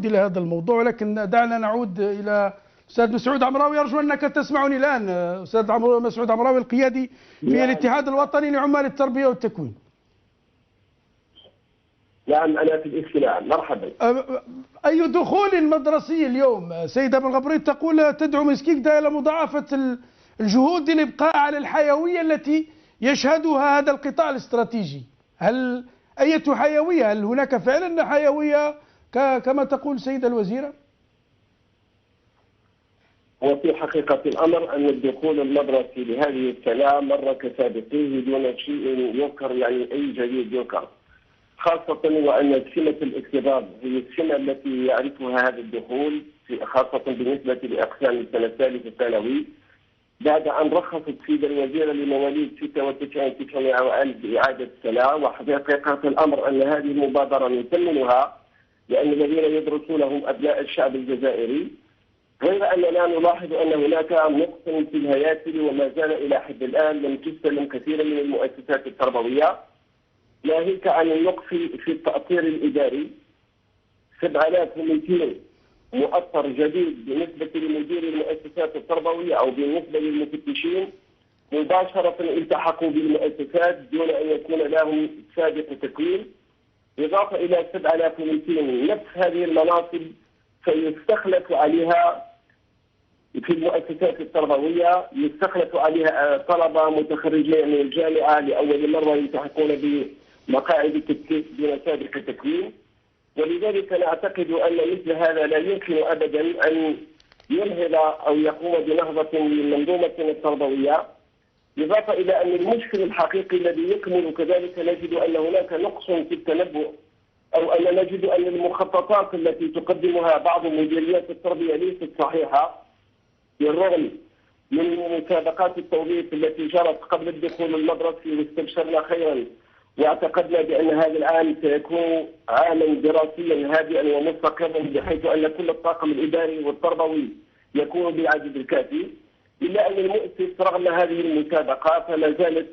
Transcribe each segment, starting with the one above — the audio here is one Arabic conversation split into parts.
إلى هذا الموضوع، ولكن دعنا نعود إلى أستاذ مسعود عمراوي. أرجو أنك تسمعني الآن. أستاذ مسعود عمراوي القيادي في الاتحاد الوطني لعمال التربية والتكوين. نعم أنا في الاستماع، مرحبا. أي دخول مدرسي اليوم؟ سيدة بالغبريت تقول تدعو مسكيكدا إلى مضاعفة الجهود للإبقاء على الحيوية التي يشهدها هذا القطاع الاستراتيجي. هل أية حيوية؟ هل هناك فعلا حيوية كما تقول السيدة الوزيرة؟ وفي حقيقة الأمر أن الدخول المدرسي لهذه السنة مر كسابقيه دون شيء يذكر، يعني أي جديد يذكر، خاصة وأن سمة الاكتظاظ هي السمة التي يعرفها هذا الدخول، خاصة بالنسبة لأقسام السنة الثالثة الثانوي، بعد أن رخصت السيدة الوزيرة لمواليد 96 900 وألف بإعادة السنة. وحقيقة الأمر أن هذه المبادرة نثمنها، لأن الذين يدرسون هم أبناء الشعب الجزائري، غير أننا نلاحظ أن هناك نقص في الهياكل، وما زال إلى حد الآن لم تستلم كثيرا من المؤسسات التربوية، ناهيك عن النقص في التأطير الإداري. 7200 مؤطر جديد بالنسبة لمدير المؤسسات التربوية أو بالنسبة للمفتشين مباشرة التحقوا بالمؤسسات دون أن يكون لهم سابق تكوين، إضافة إلى 7200 نفس هذه المناصب سيستخلف عليها في المؤسسات التربوية، يستخلف عليها طلبة متخرجين من الجامعة لأول مرة يلتحقون بمقاعد التدريس دون سابق تكوين. ولذلك نعتقد أن مثل هذا لا يمكن أبدا أن ينهض أو يقوم بنهضة للمنظومة التربوية. إضافة إلى أن المشكل الحقيقي الذي يكمن كذلك نجد أن هناك نقص في التنبؤ، أو أن نجد أن المخططات التي تقدمها بعض مديريات التربية ليست صحيحة، بالرغم من مسابقات التوظيف التي جرت قبل الدخول المدرسي واستبشرنا خيرا، واعتقدنا بأن هذا العام سيكون عاما دراسيا هادئا ومستقرا، بحيث أن كل الطاقم الإداري والتربوي يكون بالعدد الكافي. إلا أن المؤسس رغم هذه المسابقة فلا زالت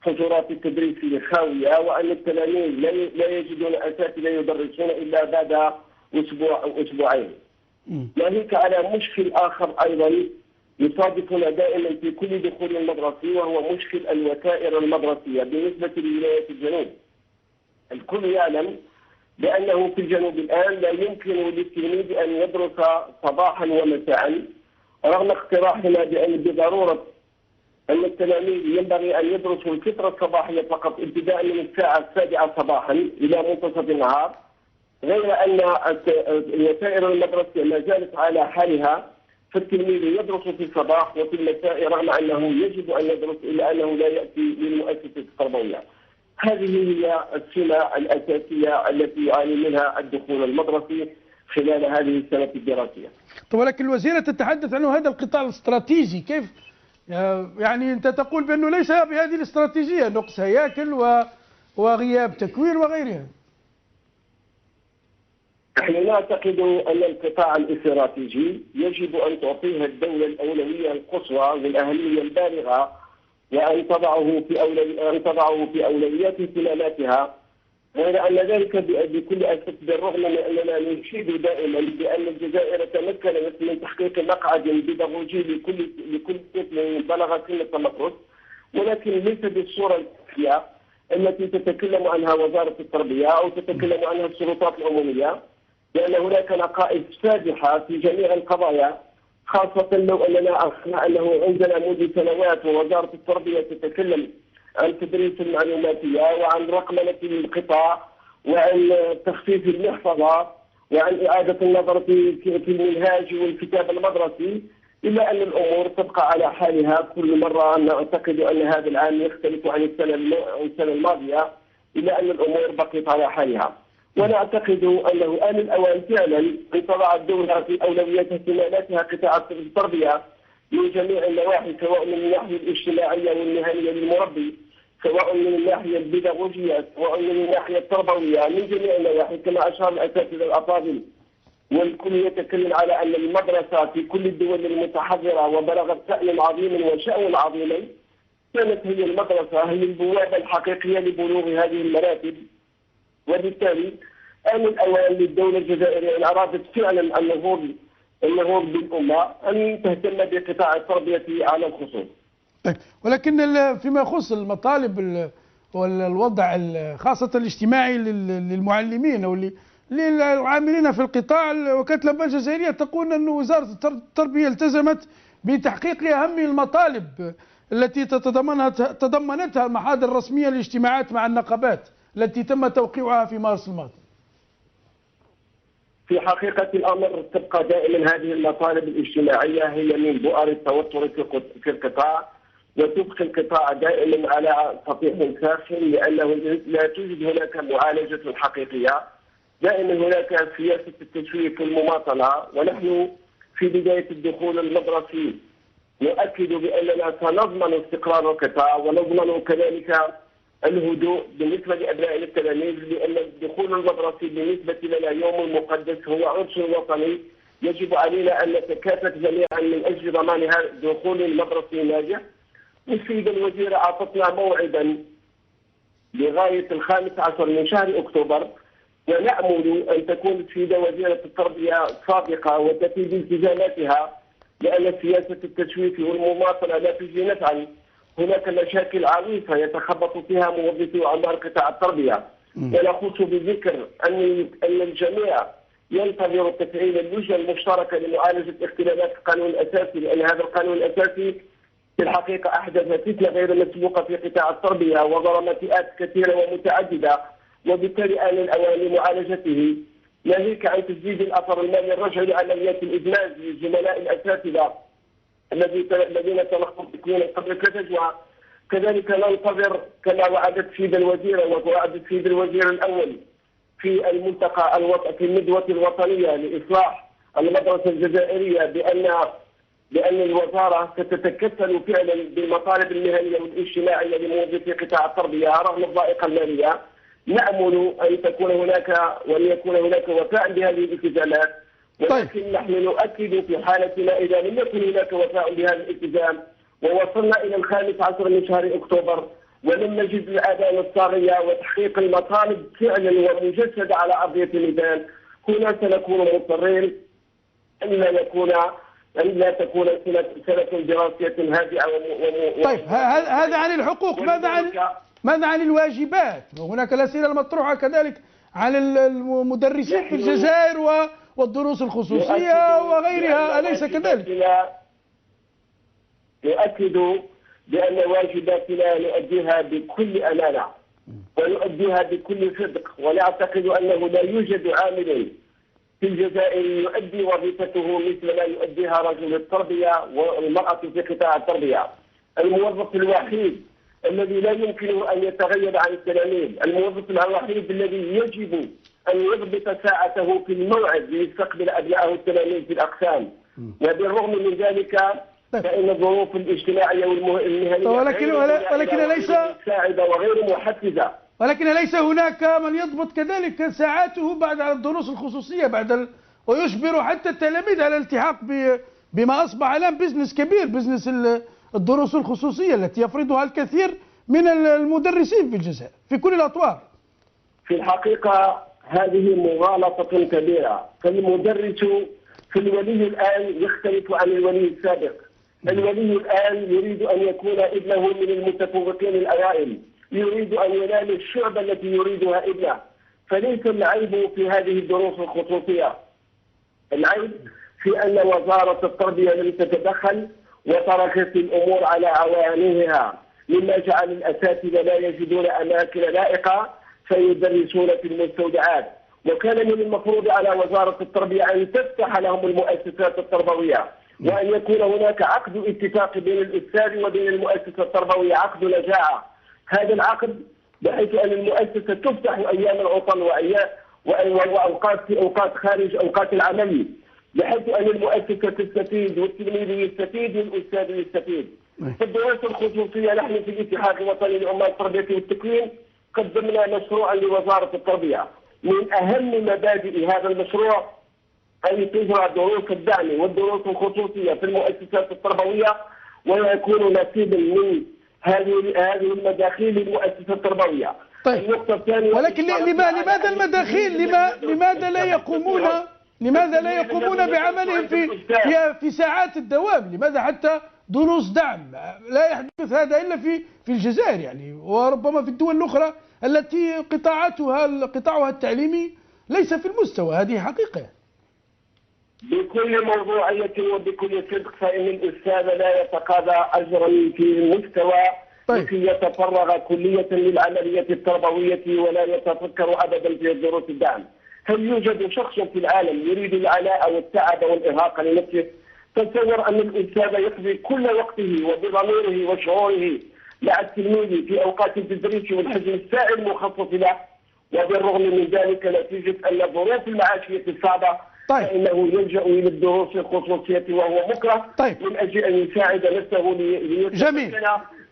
حجرات التدريس خاوية، وأن التلاميذ لا يجدون أساتذة يدرسون إلا بعد أسبوع أو أسبوعين. ناهيك على مشكل آخر أيضا يصادفنا دائما في كل دخول مدرسي، وهو مشكل الوتائر المدرسية بالنسبة لولايات الجنوب. الكل يعلم بأنه في الجنوب الآن لا يمكن للتلميذ أن يدرس صباحا ومساء، رغم اقتراحنا بأن بضرورة أن التلاميذ ينبغي أن يدرسوا الفترة الصباحية فقط ابتداء من الساعة 7 صباحا إلى منتصف النهار، غير أن الوسائل المدرسية ما زالت على حالها، فالتلميذ يدرس في الصباح وفي المساء رغم أنه يجب أن يدرس، إلا أنه لا يأتي للمؤسسة التربوية. هذه هي السمة الأساسية التي يعاني منها الدخول المدرسي خلال هذه السنة الدراسية. طيب، ولكن الوزيرة تتحدث عنه هذا القطاع الاستراتيجي، كيف يعني أنت تقول بأنه ليس بهذه الاستراتيجية، نقص هياكل وغياب تكوين وغيرها؟ نحن نعتقد أن القطاع الاستراتيجي يجب أن تعطيه الدولة الأولوية القصوى والأهمية البالغة، وأن تضعه في أولويات اهتماماتها، غير أن ذلك بكل أسف بالرغم من أننا نشيد دائما بأن الجزائر تمكنت من تحقيق مقعد بيداغوجي لكل طفل بلغ سن التمكن، ولكن ليس بالصورة الكافية التي تتكلم عنها وزارة التربية أو تتكلم عنها السلطات العمومية، لأن هناك نقائص فادحة في جميع القضايا، خاصة لو أننا أخذنا أنه عندنا منذ سنوات ووزارة التربية تتكلم عن تدريس المعلوماتية وعن رقمنة القطاع وعن تخفيف المحفظة وعن إعادة النظر في المنهاج والكتاب المدرسي، إلا أن الأمور تبقى على حالها كل مرة. نعتقد أن هذا العام يختلف عن السنة الماضية، إلا أن الأمور بقيت على حالها. ونعتقد أنه آن الأوان فعلا أن تضع الدولة في أولويات اهتماماتها قطاع التربية من جميع النواحي، سواء من الناحية الاجتماعية والمهنية للمربي، سواء من الناحية البيداغوجية، سواء من الناحية التربوية، من جميع النواحي كما أشار الأساتذة الأفاضل. والكل يتكلم على أن المدرسة في كل الدول المتحضرة وبلغت شأن عظيم وشأن عظيما، كانت هي المدرسة هي البوابة الحقيقية لبلوغ هذه المراتب. وبالتالي آن الأوان للدولة الجزائرية إن أرادت فعلا النهوض بالأمة أن تهتم بقطاع التربية على الخصوص. ولكن فيما يخص المطالب والوضع خاصة الاجتماعي للمعلمين أو للعاملين في القطاع، وكالة الأنباء الجزائرية تقول أن وزارة التربية التزمت بتحقيق أهم المطالب التي تضمنتها المحاضر الرسمية للاجتماعات مع النقابات التي تم توقيعها في مارس الماضي. في حقيقة الأمر تبقى دائما هذه المطالب الاجتماعية هي من بؤر التوتر في القطاع، وتبقي القطاع دائما على سطيح ساخن، لأنه لا توجد هناك معالجة حقيقية. دائما هناك سياسة التشويق المماطلة، ونحن في بداية الدخول المدرسي نؤكد بأننا سنضمن استقرار القطاع ونضمن كذلك الهدوء بالنسبة لأبنائنا التلاميذ، لأن الدخول المدرسي بالنسبة لنا يوم مقدس، هو عرس وطني يجب علينا أن نتكاتف جميعا من أجل ضمان دخول المدرسي ناجح. والسيدة الوزيرة أعطتنا موعدا لغاية 15 من شهر أكتوبر، ونأمل أن تكون السيدة وزيرة التربية صادقة وتفي بالتزاماتها، لأن سياسة التشويش والمماطلة لا تجدي نفعا. هناك مشاكل عويصة يتخبط فيها موظفي أعمال قطاع التربية، ونخص بذكر أن الجميع ينتظر تفعيل اللجنة المشتركة لمعالجة اختلالات القانون الأساسي، لأن هذا القانون الأساسي في الحقيقة أحدث فتنة غير مسبوقة في قطاع التربية وظلم فئات كثيرة ومتعددة، وبالتالي آن الأوان لمعالجته، ناهيك عن تسديد الأثر المالي الرجعي لعمليات الإدماج للزملاء الأساتذة الذين تلقوا تكوين قبل 3 أشهر. كذلك ننتظر كما وعدت السيدة الوزيرة ووعد السيد الوزير الأول في الملتقى في الندوة الوطنية لإصلاح المدرسة الجزائرية بأن الوزارة ستتكفل فعلا بالمطالب المهنية والاجتماعية لموظفي قطاع التربية رغم الضائقة المالية. نأمل أن تكون هناك وأن يكون هناك وفاء بهذه الالتزامات، ولكن نحن نؤكد في حالتنا إذا لم يكن هناك وفاء بهذا الالتزام ووصلنا إلى 15 من شهر أكتوبر ولم نجد الآذان الصاغية وتحقيق المطالب فعلا ومجسدة على أرضية الميدان، هنا سنكون مضطرين أن لا تكون سنة دراسية هادئة طيب هذا عن الحقوق، ماذا عن الواجبات؟ وهناك الأسئلة المطروحة كذلك عن المدرسين في الجزائر والدروس الخصوصية وغيرها، أليس كذلك؟ نؤكد بأن واجباتنا نؤديها بكل أمانة ونؤديها بكل صدق، ونعتقد أنه لا يوجد عامل في الجزائر يؤدي وظيفته مثل ما يؤديها رجل التربية والمرأة في قطاع التربية. الموظف الوحيد الذي لا يمكنه أن يتغير عن التلاميذ، الموظف الوحيد الذي يجب أن يضبط ساعته في الموعد ليستقبل أبنائه التلاميذ في الأقسام، وبالرغم من ذلك فإن الظروف الاجتماعية والمهنية ولكن ليس مساعدة وغير محفزة. ولكن ليس هناك من يضبط كذلك ساعاته بعد الدروس الخصوصية ويجبر حتى التلاميذ على الالتحاق بما أصبح الآن بزنس كبير، بزنس الدروس الخصوصية التي يفرضها الكثير من المدرسين في الجزائر في كل الأطوار. في الحقيقة هذه مغالطة كبيرة، فالمدرس في الولي الآن يختلف عن الولي السابق. الولي الآن يريد أن يكون ابنه من المتفوقين الأوائل، يريد أن ينال الشعبة التي يريدها ابنه، فليس العيب في هذه الدروس الخصوصية، العيب في أن وزارة التربية لم تتدخل وتركت الأمور على عوانيها، مما جعل الأساتذة لا يجدون أماكن لائقة فيدرسون في المستودعات. وكان من المفروض على وزارة التربية أن تفتح لهم المؤسسات التربوية، وأن يكون هناك عقد اتفاق بين الأستاذ وبين المؤسسة التربوية، عقد نجاعة. هذا العقد بحيث أن المؤسسة تفتح أيام العطل وأوقات في أوقات خارج أوقات العمل، بحيث أن المؤسسة تستفيد والتلميذ يستفيد والأستاذ يستفيد. في الدروس الخصوصية نحن في الاتحاد الوطني لعمال التربية والتكوين قدمنا مشروعا لوزارة التربية. من أهم مبادئ هذا المشروع أن تجرى دروس الدعم والدروس الخصوصية في المؤسسات التربوية، ويكون نصيبا من هذه المداخيل للمؤسسة التربوية. طيب. النقطة الثانية، ولكن لماذا المداخيل لماذا لا يقومون بعملهم في ساعات الدوام؟ لماذا حتى دروس دعم لا يحدث هذا إلا في الجزائر يعني، وربما في الدول الأخرى التي قطاعها التعليمي ليس في المستوى. هذه حقيقة يعني. بكل موضوعية وبكل صدق، فإن الأستاذ لا يتقاضى أجرا في المستوى لكي يتفرغ كلية للعملية التربوية ولا يتفكر أبدا في دروس الدعم. هل يوجد شخص في العالم يريد العناء والتعب والإرهاق لنفسه؟ تصور أن الأستاذ يقضي كل وقته وبضميره وشعوره مع التلميذ في أوقات التدريس والحجم الساعي المخصص له، وبالرغم من ذلك نتيجة أن الظروف المعاشية الصعبة فإنه يلجأ إلى الدروس الخصوصية وهو مكره من أجل أن يساعد نفسه ليتمكن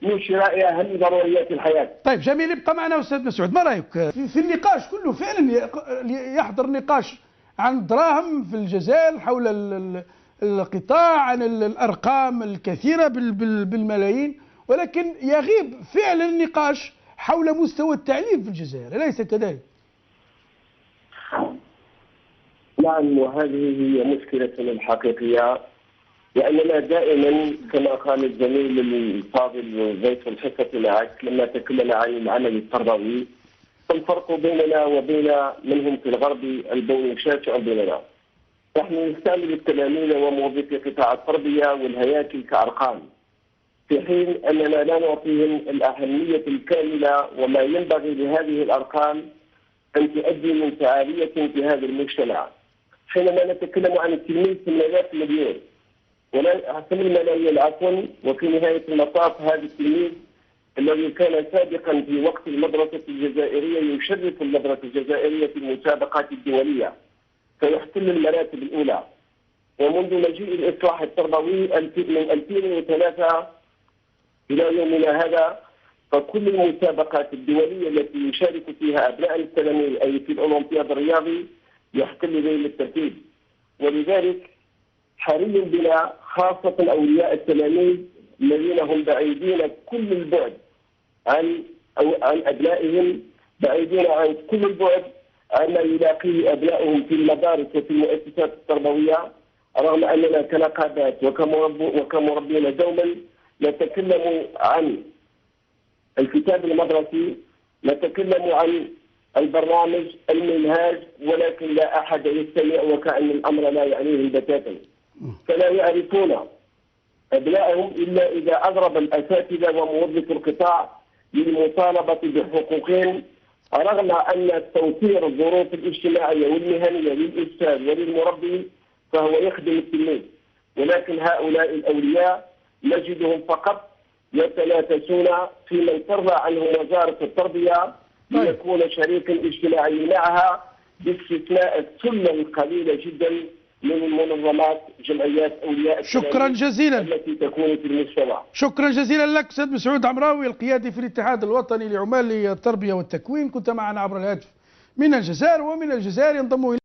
من شراء أهم ضروريات الحياة. طيب جميل، ابقى معنا أستاذ مسعود. ما رأيك في النقاش كله؟ فعلا يحضر نقاش عن الدراهم في الجزائر حول القطاع، عن الأرقام الكثيرة بالملايين، ولكن يغيب فعلا النقاش حول مستوى التعليم في الجزائر، أليس كذلك؟ نعم، وهذه هي مشكلتنا الحقيقية، لأننا دائما كما قال الزميل الفاضل ضيف الحصة معك لما تكلم عن العمل التربوي، فالفرق بيننا وبين منهم في الغرب البون شاسع بيننا. نحن نستعمل التلاميذ وموظفي قطاع التربية والهياكل كأرقام، في حين أننا لا نعطيهم الأهمية الكاملة وما ينبغي لهذه الأرقام أن تؤدي من فعالية في هذا المجتمع. حينما نتكلم عن التلميذ 8 مليون ولا 8 ملايين عفوا، وفي نهاية المطاف هذا التلميذ الذي كان سابقا في وقت المدرسة الجزائرية يشرف المدرسة الجزائرية في المسابقات الدولية فيحتل المراتب الأولى. ومنذ مجيء الإصلاح التربوي من 2003 إلى يومنا هذا، فكل المسابقات الدولية التي يشارك فيها أبناء التلاميذ أي في الأولمبياد الرياضي يحتل ذيل الترتيب. ولذلك حري بنا خاصة أولياء التلاميذ الذين هم بعيدين كل البعد عن أبنائهم، بعيدين عن كل البعد عما يلاقيه أبنائهم في المدارس وفي المؤسسات التربوية، رغم أننا كنقابات وكمربين دوما نتكلم عن الكتاب المدرسي، نتكلم عن البرنامج المنهاج، ولكن لا أحد يستمع وكأن الأمر لا يعنيهم بتاتا. فلا يعرفون أبنائهم إلا إذا أضرب الأساتذة وموظفو القطاع للمطالبة بحقوقهم، رغم أن توفير الظروف الاجتماعية والمهنية للأستاذ وللمربي فهو يخدم التلميذ. ولكن هؤلاء الأولياء نجدهم فقط يتنافسون في من ترضى عنه وزارة التربية ليكون شريكا اجتماعيا معها، باستثناء السلة القليلة جدا من المنظمات جمعيات أولياء شكرا جزيلا التي تكون في المجتمع. شكرا جزيلا لك سيد مسعود عمراوي، القيادي في الاتحاد الوطني لعمال التربية والتكوين، كنت معنا عبر الهاتف من الجزائر. ومن الجزائر ينضم